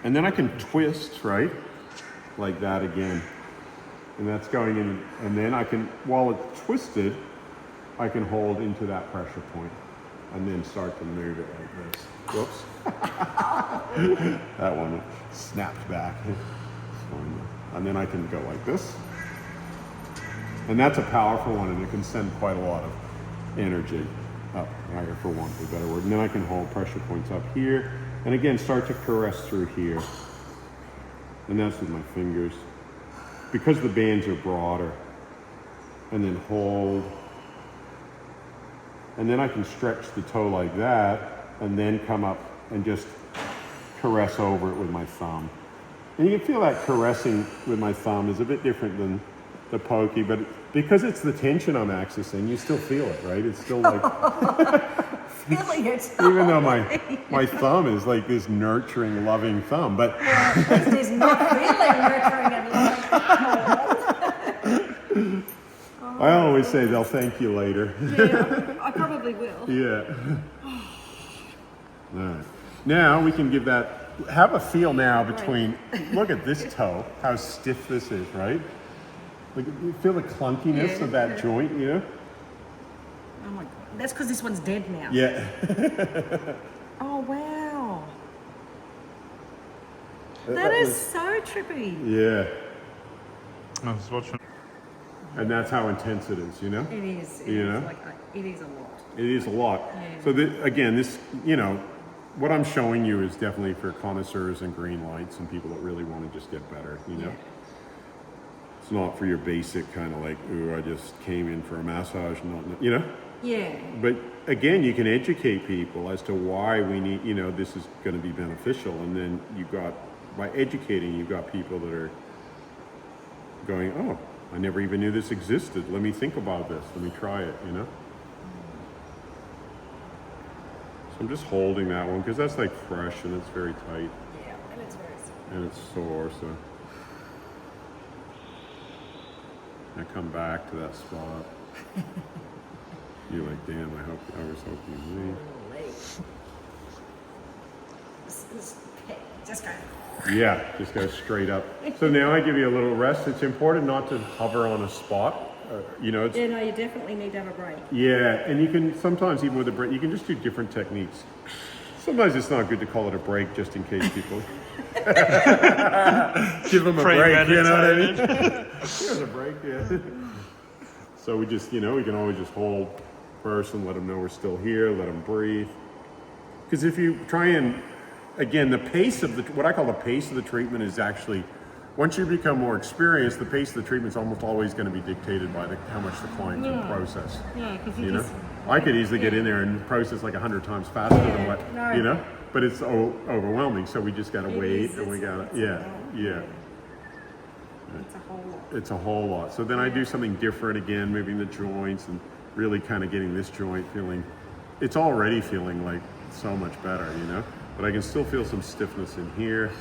And then I can twist, right? Like that again. And that's going in, and then I can, while it's twisted, I can hold into that pressure point and then start to move it like this. Whoops. That one snapped back. And then I can go like this. And that's a powerful one, and it can send quite a lot of energy up higher, for want of a better word. And then I can hold pressure points up here. And again, start to caress through here. And that's with my fingers. Because the bands are broader. And then hold. And then I can stretch the toe like that, and then come up and just caress over it with my thumb. And you can feel that caressing with my thumb is a bit different than the pokey, but because it's the tension I'm accessing, you still feel it, right? It's still like... Feeling it. Even though my thumb is like this nurturing, loving thumb, but... Well, at least it's not feeling nurturing and loving. I always say they'll thank you later. Yeah, I probably will. Yeah. All right. Now we can give that, have a feel now between, look at this toe, how stiff this is, right? Like, you feel the clunkiness of that joint, you know? Oh my God. That's because this one's dead now. Yeah. Oh, wow. That is so trippy. Yeah. I was watching. And that's how intense it is, you know? It is. You know? Like, it is a lot. It is a lot. Yeah. So again, this, you know, what I'm showing you is definitely for connoisseurs and green lights and people that really want to just get better, you know? Yeah. It's not for your basic kind of like, ooh, I just came in for a massage, not, you know? Yeah. But again, you can educate people as to why we need, you know, this is going to be beneficial. And then you've got, by educating, you've got people that are going, oh, I never even knew this existed. Let me think about this. Let me try it, you know? So I'm just holding that one because that's like fresh and it's very tight. Yeah, and it's very sore. And it's sore, so. I come back to that spot. You're like, damn, I was hoping Just go. Yeah, just go straight up. So now I give you a little rest. It's important not to hover on a spot. You know, it's, Yeah, no, you definitely need to have a break. yeah, and you can sometimes even with a break, you can just do different techniques. Sometimes it's not good to call it a break just in case people give them a break, you know what I mean? Here's a break, yeah. So we just, you know, we can always just hold first and let them know we're still here, let them breathe. Because if you try and, again, the pace of what I call the pace of the treatment is actually, once you become more experienced, the pace of the treatment is almost always going to be dictated by how much the client can process. Yeah, because You know, I could easily get in there and process like 100 times faster than what, you know, but it's overwhelming. So we just got to wait and we got to, yeah. It's a whole lot. It's a whole lot. So then I do something different again, moving the joints and really kind of getting this joint feeling, it's already feeling like so much better, you know, but I can still feel some stiffness in here.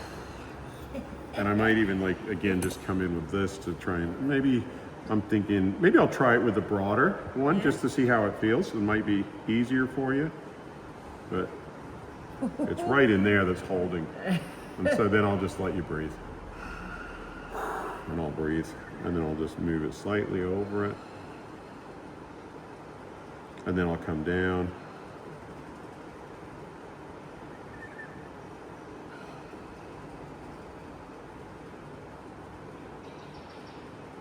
And I might even like, again, just come in with this to try and maybe I'm thinking, maybe I'll try it with the broader one just to see how it feels. It might be easier for you, but it's right in there that's holding. And so then I'll just let you breathe. And I'll breathe. And then I'll just move it slightly over it. And then I'll come down.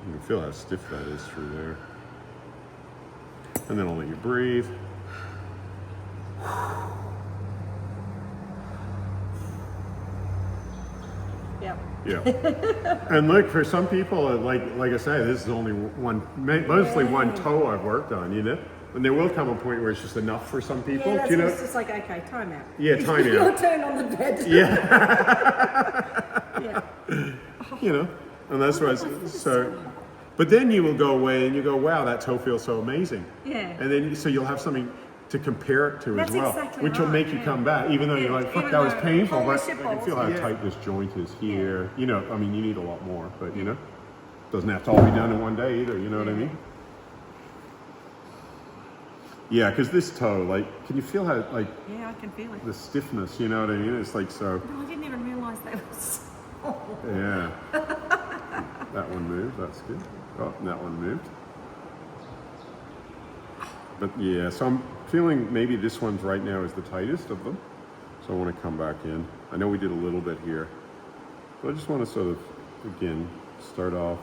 You can feel how stiff that is through there. And then I'll let you breathe. Yep. Yeah. And look, for some people, like I say, this is only mostly one toe I've worked on, you know? And there will come a point where it's just enough for some people. Yeah, that's you know? it's just like, okay, time out. Yeah, time out. Your turn on the bed. Yeah. Yeah. You know, and that's why so. But then you will go away and you go, wow, that toe feels so amazing. Yeah. And then so you'll have something to compare it to That's as well, exactly which will right, make you come back, even though you're like, fuck, that was painful, but I can feel how tight this joint is here. You know, I mean, you need a lot more, but you know, doesn't have to all be done in one day either. You know what I mean? Yeah, because this toe, like, can you feel how, like, Yeah, I can feel it. the stiffness? You know what I mean? It's like so. No, I didn't even realise Yeah. That one moved, that's good. Oh, and that one moved. But yeah, so I'm feeling maybe this one's right now is the tightest of them. So I want to come back in. I know we did a little bit here, but I just want to sort of, again, start off,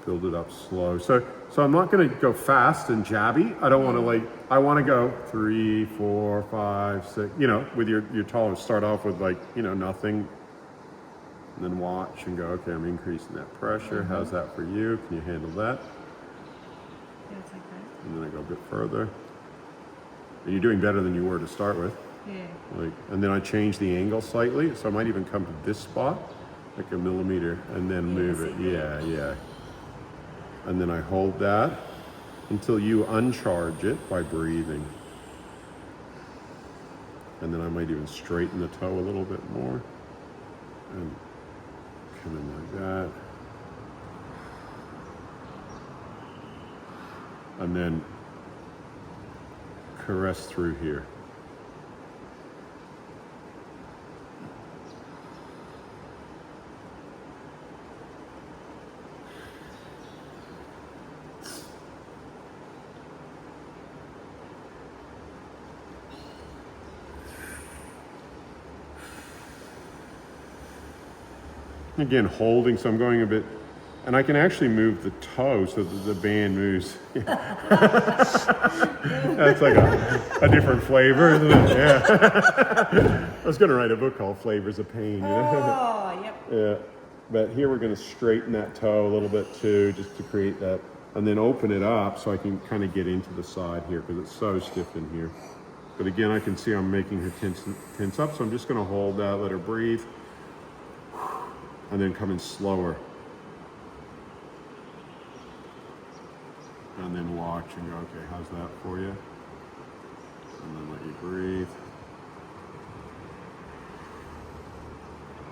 build it up slow. So I'm not going to go fast and jabby. I don't want to I want to go 3, 4, 5, 6, you know, with your tolerance. Start off with nothing, and then watch and go, okay, I'm increasing that pressure. How's that for you? Can you handle that? Yeah, it's okay. And then I go a bit further. And you're doing better than you were to start with. Yeah. And then I change the angle slightly, so I might even come to this spot, like a millimeter, and then move it. Yeah. And then I hold that until you uncharge it by breathing. And then I might even straighten the toe a little bit more. And come in like that. And then caress through here. Again, holding, so I'm going a bit, and I can actually move the toe so that the band moves. That's like a different flavor, isn't it? Yeah. I was going to write a book called Flavors of Pain. You know? Oh, yep. Yeah. But here we're going to straighten that toe a little bit too, just to create that, and then open it up so I can kind of get into the side here because it's so stiff in here. But again, I can see I'm making her tense up, so I'm just going to hold that, let her breathe. And then come in slower. And then watch and go, okay, how's that for you? And then let you breathe.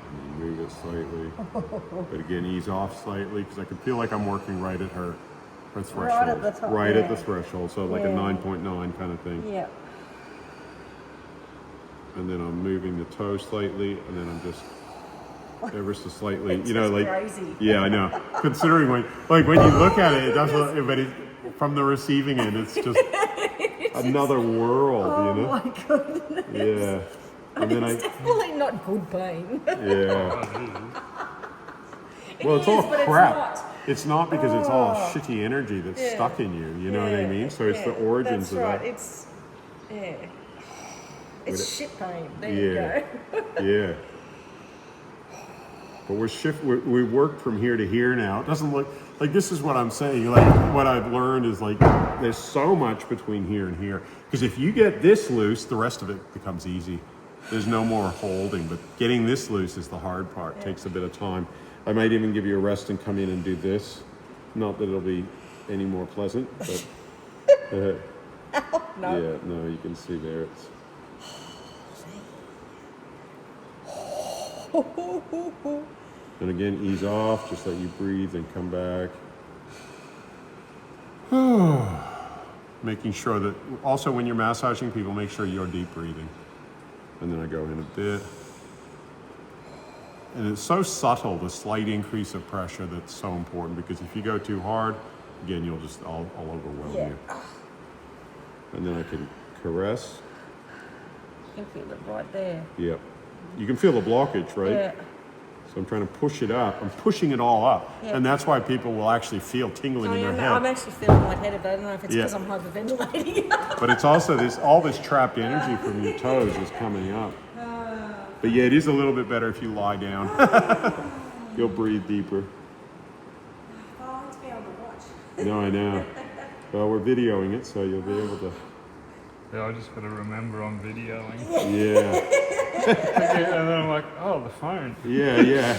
And then move it slightly. But again, ease off slightly because I can feel like I'm working right at her threshold. Right at the top. Right yeah. at the threshold, so like a 9.9 kind of thing. Yeah. And then I'm moving the toe slightly, and then I'm just ever so slightly, It's crazy. Yeah, I know. Considering when you look at it, it doesn't. But from the receiving end, it's just another world, Oh you know. my goodness. Yeah, and then It's definitely not good pain. Yeah. Well, it's is, all but crap. It's not because it's all shitty energy that's Yeah. stuck in you. You know what I mean? So it's the origins that's of right. that. It's It's shit pain. There Yeah. you go. Yeah. But we worked from here to here now. It doesn't look like this is what I'm saying. Like what I've learned is like there's so much between here and here. Because if you get this loose, the rest of it becomes easy. There's no more holding, but getting this loose is the hard part. It takes a bit of time. I might even give you a rest and come in and do this. Not that it'll be any more pleasant, but No. yeah, no, you can see there it's and again, ease off, just let you breathe and come back. Making sure that, also when you're massaging people, make sure you're deep breathing. And then I go in a bit. And it's so subtle, the slight increase of pressure, that's so important, because if you go too hard, again, you'll just, I'll overwhelm you. And then I can caress. You can feel it right there. Yep. You can feel the blockage, right? Yeah. So I'm trying to push it up. I'm pushing it all up. Yeah. And that's why people will actually feel tingling in their head. I'm actually feeling lightheaded, but I don't know if it's Yeah. because I'm hyperventilating. But it's also all this trapped energy from your toes is coming up. But yeah, it is a little bit better if you lie down. You'll breathe deeper. Oh, I want to be able to watch. No, I know. Well, we're videoing it, so you'll be able to. Yeah, I just got to remember I'm videoing. Yeah. And then I'm like, oh, the phone. Yeah.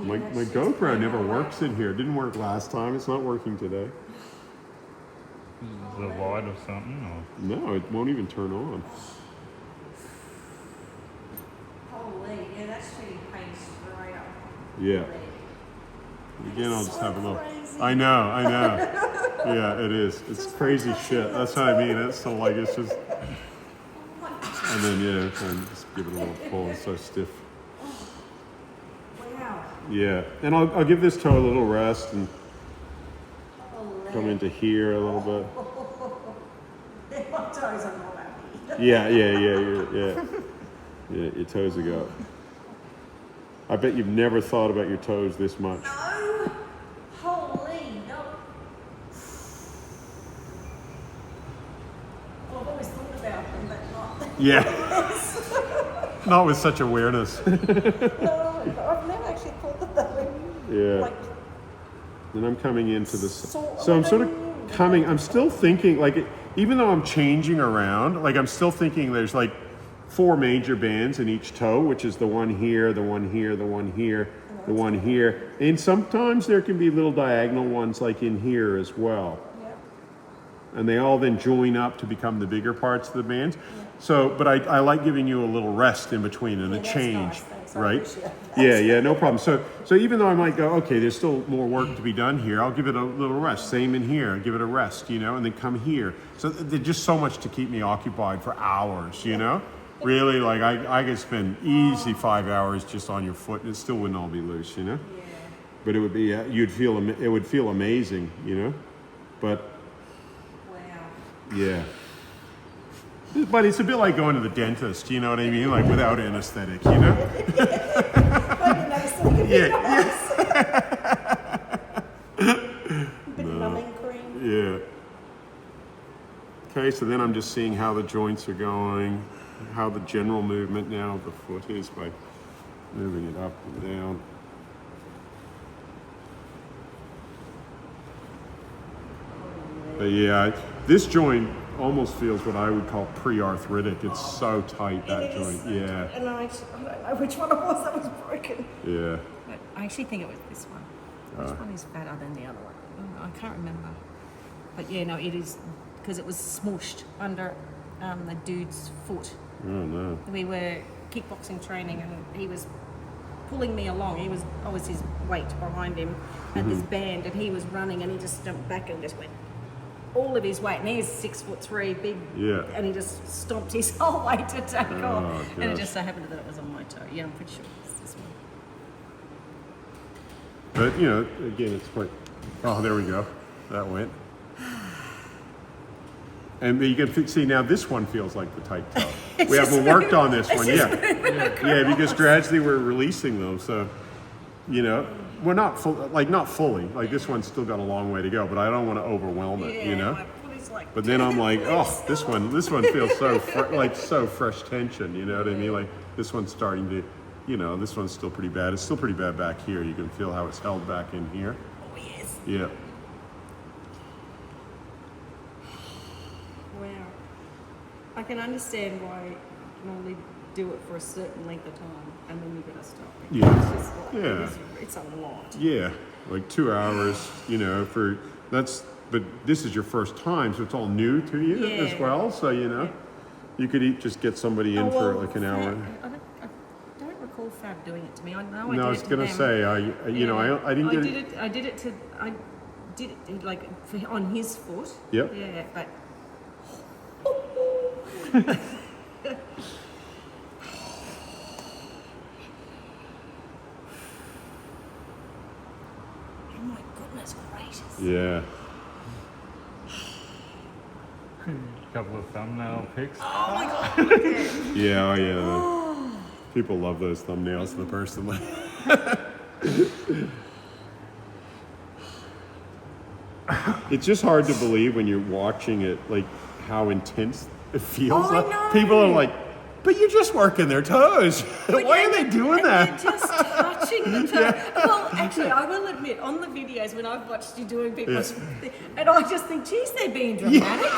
My GoPro never works in here. It didn't work last time. It's not working today. Is it a light or something? Or? No, it won't even turn on. Holy, yeah, that's shooting pain straight up. Yeah. Again, I'll just have a little. Crazy. I know. Yeah, it is. It's crazy shit. That's what I mean. It's so like it's just. And then, yeah, and just give it a little pull. It's so stiff. Wow. Yeah, and I'll give this toe a little rest and come into here a little bit. My toes are not happy. Yeah. Yeah, your toes are go. I bet you've never thought about your toes this much. No. Holy no. Well, I've always thought about them, but not. Yeah. Not with such awareness. No, I've never actually thought that they were Yeah. like. And I'm coming into this. So I'm sort of coming, I'm still thinking, like, even though I'm changing around, like, I'm still thinking there's like 4 major bands in each toe, which is the one here, the one here, the one here, the one here. And sometimes there can be little diagonal ones like in here as well. Yep. And they all then join up to become the bigger parts of the bands. So, but I like giving you a little rest in between and a that's change, nice, thanks. I right? appreciate that. Yeah, no problem. So even though I might go, okay, there's still more work to be done here, I'll give it a little rest. Same in here, give it a rest, and then come here. So there's just so much to keep me occupied for hours, Really, like I could spend easy 5 hours just on your foot, and it still wouldn't all be loose, Yeah. But it would be, it would feel amazing, But Wow. yeah. But it's a bit like going to the dentist, you know what I mean? Like without anesthetic, Maybe nice, like a bit nice. Bit of numbing cream. Yeah. Okay, so then I'm just seeing how the joints are going, how the general movement now of the foot is by moving it up and down. But yeah, this joint almost feels what I would call pre-arthritic. It's so tight, that It is joint. so Yeah. tight. And I don't know which one it was that was broken. Yeah. But I actually think it was this one. Which one is better than the other one? I can't remember. But yeah, no, it is because it was smooshed under the dude's foot. Oh no. We were kickboxing training and he was pulling me along. I was his weight behind him at this band, and he was running, and he just jumped back and just went all of his weight. And he's 6'3", big, Yeah. and he just stomped his whole weight to take off. And it gosh. just so happened that it was on my toe. Yeah, I'm pretty sure it's this one. But again, it's quite. Oh, there we go. That went. And you can see now this one feels like the tight toe. We haven't worked on this one yet. Yeah, because gradually we're releasing them. So, we're not not fully. Like this one's still got a long way to go, but I don't want to overwhelm it. My foot is like. But then I'm like, oh, this one feels so so fresh tension. You know what I mean? Like this one's starting to, this one's still pretty bad. It's still pretty bad back here. You can feel how it's held back in here. Oh yes. Yeah. Wow. I can understand why you can only do it for a certain length of time, and then you gotta stop. Yeah. It's just like, Yeah. it's a lot. Yeah, like 2 hours, but this is your first time, so it's all new to you as Yeah. well. So, you could just get somebody in for like an hour. I don't recall Fab doing it to me. I know I No, I was did it gonna to them. say, I didn't get it. I did it like on his foot. Yep. Yeah, but. Oh my goodness gracious. Yeah. A couple of thumbnail pics. Oh my god. Okay. Yeah, oh yeah. People love those thumbnails, the personally. It's just hard to believe when you're watching it, like how intense it feels. Oh, I know. People are like, but you're just working their toes. Why are they doing that? They're just touching the toe. Well, actually, I will admit, on the videos when I've watched you doing people's, and I just think, geez, they're being dramatic.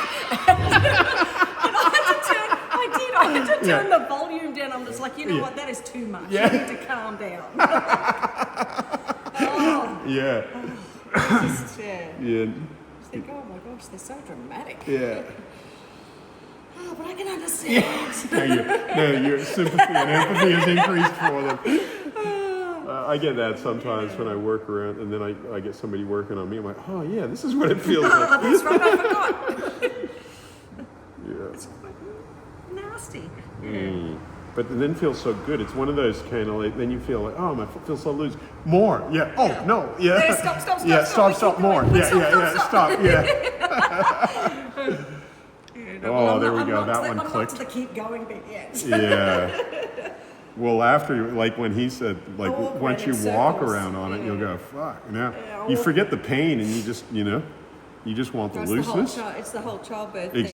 And I had to turn the volume down. I'm just like, you know what, that is too much. Yeah. You need to calm down. Oh, Yeah. just, yeah. Yeah. Just think, oh my gosh, they're so dramatic. Yeah. Oh, but I can understand. Your sympathy and empathy is increased for them. I get that sometimes when I work around, and then I get somebody working on me. I'm like, oh yeah, this is what it feels like. Oh, that's right, I forgot. Yeah. It's quite nasty. But it then feels so good. It's one of those kind of like, then you feel like, oh, my foot feels so loose. More. Yeah. Oh, no. Yeah. Yeah, stop, Yeah, stop, more. going. Yeah, stop. Yeah. Oh, there we go. That one I'm not clicked. to the keep going bit yet. Yeah. Well, after, like when he said, like walk once around you in walk circles. around on it, you'll go, fuck. Now Yeah, you I'll forget the pain and you just, you just want the It's looseness. it's the whole childbirth Ex- thing.